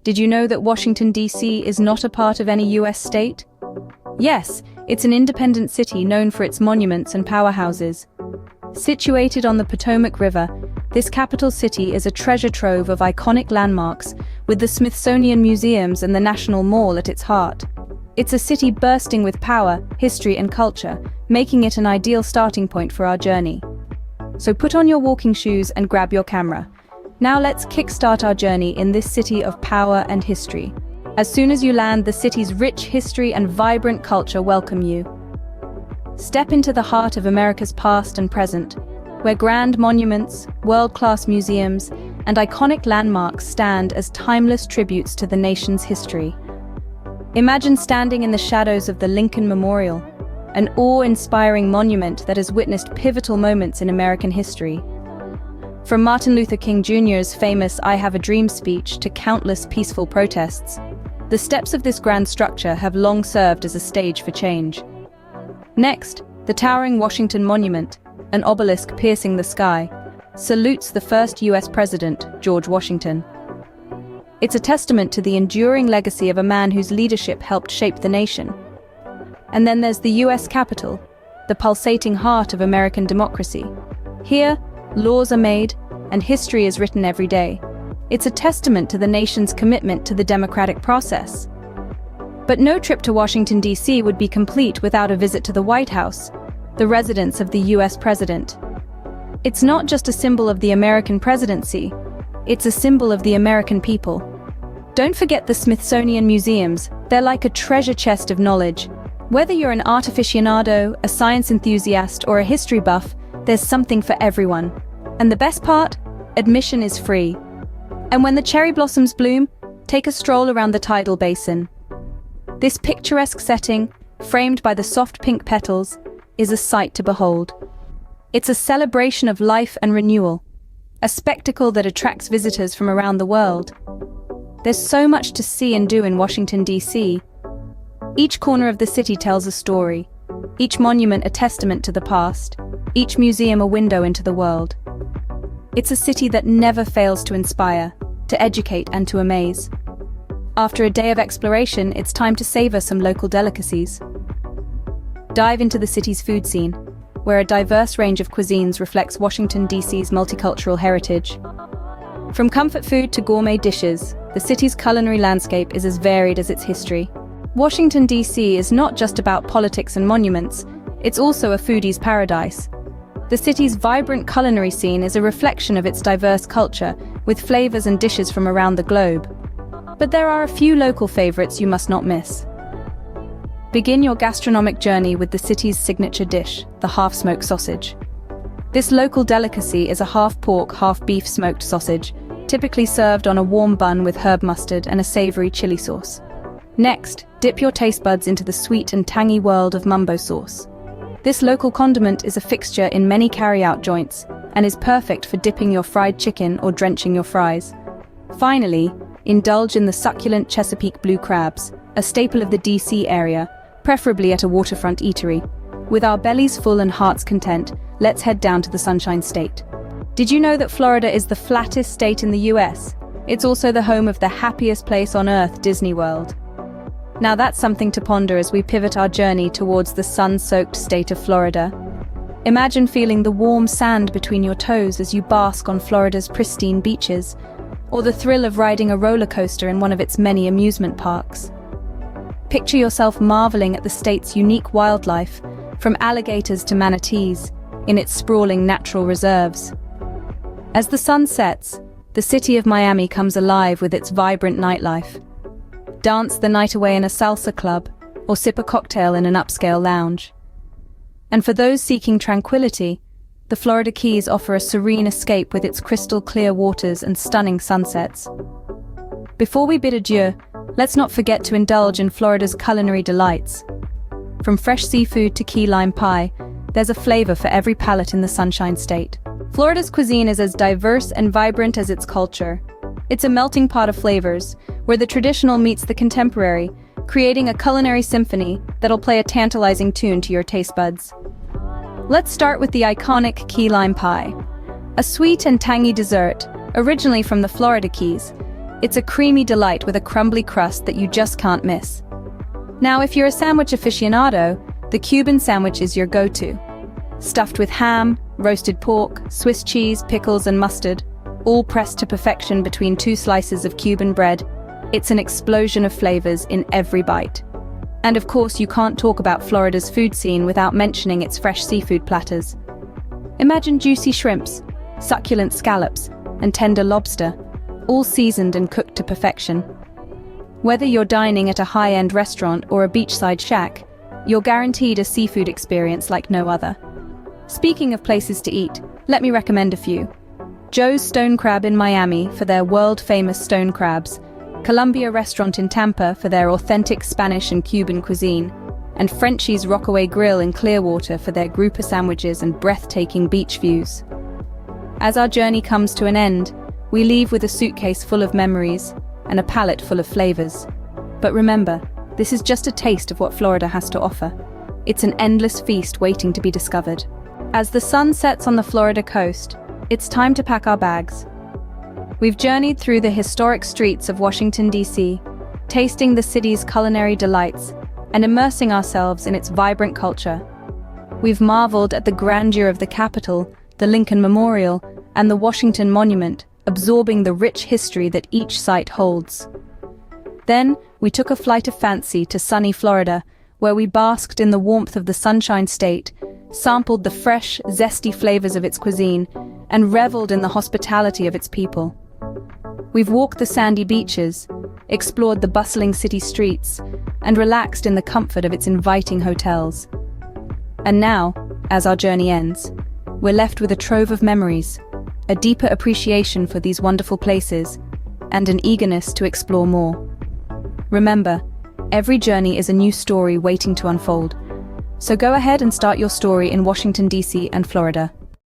Did you know that Washington, D.C. is not a part of any U.S. state? Yes, it's an independent city known for its monuments and powerhouses. Situated on the Potomac River, this capital city is a treasure trove of iconic landmarks, with the Smithsonian Museums and the National Mall at its heart. It's a city bursting with power, history, and culture, making it an ideal starting point for our journey. So put on your walking shoes and grab your camera. Now let's kickstart our journey in this city of power and history. As soon as you land, the city's rich history and vibrant culture welcome you. Step into the heart of America's past and present, where grand monuments, world-class museums, and iconic landmarks stand as timeless tributes to the nation's history. Imagine standing in the shadows of the Lincoln Memorial, an awe-inspiring monument that has witnessed pivotal moments in American history. From Martin Luther King Jr.'s famous "I Have a Dream" speech to countless peaceful protests, the steps of this grand structure have long served as a stage for change. Next, the towering Washington Monument, an obelisk piercing the sky, salutes the first U.S. President, George Washington. It's a testament to the enduring legacy of a man whose leadership helped shape the nation. And then there's the U.S. Capitol, the pulsating heart of American democracy. Here, laws are made, and history is written every day. It's a testament to the nation's commitment to the democratic process. But no trip to Washington, D.C. would be complete without a visit to the White House, the residence of the U.S. President. It's not just a symbol of the American presidency, it's a symbol of the American people. Don't forget the Smithsonian Museums. They're like a treasure chest of knowledge. Whether you're an art aficionado, a science enthusiast, or a history buff, there's something for everyone. And the best part? Admission is free. And when the cherry blossoms bloom, take a stroll around the tidal basin. This picturesque setting, framed by the soft pink petals, is a sight to behold. It's a celebration of life and renewal, a spectacle that attracts visitors from around the world. There's so much to see and do in Washington, D.C. Each corner of the city tells a story, each monument a testament to the past, each museum a window into the world. It's a city that never fails to inspire, to educate, and to amaze. After a day of exploration, it's time to savor some local delicacies. Dive into the city's food scene, where a diverse range of cuisines reflects Washington, D.C.'s multicultural heritage. From comfort food to gourmet dishes, the city's culinary landscape is as varied as its history. Washington, D.C. is not just about politics and monuments, it's also a foodie's paradise. The city's vibrant culinary scene is a reflection of its diverse culture, with flavors and dishes from around the globe. But there are a few local favorites you must not miss. Begin your gastronomic journey with the city's signature dish, the half-smoked sausage. This local delicacy is a half-pork, half-beef smoked sausage, typically served on a warm bun with herb mustard and a savory chili sauce. Next, dip your taste buds into the sweet and tangy world of mumbo sauce. This local condiment is a fixture in many carry-out joints and is perfect for dipping your fried chicken or drenching your fries. Finally, indulge in the succulent Chesapeake blue crabs, a staple of the D.C. area, preferably at a waterfront eatery. With our bellies full and hearts content, let's head down to the Sunshine State. Did you know that Florida is the flattest state in the U.S.? It's also the home of the happiest place on earth, Disney World. Now that's something to ponder as we pivot our journey towards the sun-soaked state of Florida. Imagine feeling the warm sand between your toes as you bask on Florida's pristine beaches, or the thrill of riding a roller coaster in one of its many amusement parks. Picture yourself marveling at the state's unique wildlife, from alligators to manatees, in its sprawling natural reserves. As the sun sets, the city of Miami comes alive with its vibrant nightlife. Dance the night away in a salsa club, or sip a cocktail in an upscale lounge. And for those seeking tranquility, the Florida Keys offer a serene escape with its crystal-clear waters and stunning sunsets. Before we bid adieu, let's not forget to indulge in Florida's culinary delights. From fresh seafood to key lime pie, there's a flavor for every palate in the Sunshine State. Florida's cuisine is as diverse and vibrant as its culture. It's a melting pot of flavors, where the traditional meets the contemporary, creating a culinary symphony that'll play a tantalizing tune to your taste buds. Let's start with the iconic key lime pie. A sweet and tangy dessert, originally from the Florida Keys, It's a creamy delight with a crumbly crust that you just can't miss. Now, if you're a sandwich aficionado, the Cuban sandwich is your go-to. Stuffed with ham, roasted pork, Swiss cheese, pickles, and mustard, all pressed to perfection between two slices of Cuban bread, it's an explosion of flavors in every bite. And of course, you can't talk about Florida's food scene without mentioning its fresh seafood platters. Imagine juicy shrimps, succulent scallops, and tender lobster, all seasoned and cooked to perfection. Whether you're dining at a high-end restaurant or a beachside shack, you're guaranteed a seafood experience like no other. Speaking of places to eat, let me recommend a few. Joe's Stone Crab in Miami for their world-famous stone crabs, Columbia Restaurant in Tampa for their authentic Spanish and Cuban cuisine, and Frenchie's Rockaway Grill in Clearwater for their grouper sandwiches and breathtaking beach views. As our journey comes to an end, we leave with a suitcase full of memories and a palate full of flavors. But remember, this is just a taste of what Florida has to offer. It's an endless feast waiting to be discovered. As the sun sets on the Florida coast, it's time to pack our bags. We've journeyed through the historic streets of Washington, D.C., tasting the city's culinary delights and immersing ourselves in its vibrant culture. We've marveled at the grandeur of the Capitol, the Lincoln Memorial, and the Washington Monument, absorbing the rich history that each site holds. Then, we took a flight of fancy to sunny Florida, where we basked in the warmth of the Sunshine State, sampled the fresh, zesty flavors of its cuisine, and reveled in the hospitality of its people. We've walked the sandy beaches, explored the bustling city streets, and relaxed in the comfort of its inviting hotels. And now, as our journey ends, we're left with a trove of memories, a deeper appreciation for these wonderful places, and an eagerness to explore more. Remember, every journey is a new story waiting to unfold. So go ahead and start your story in Washington, D.C. and Florida.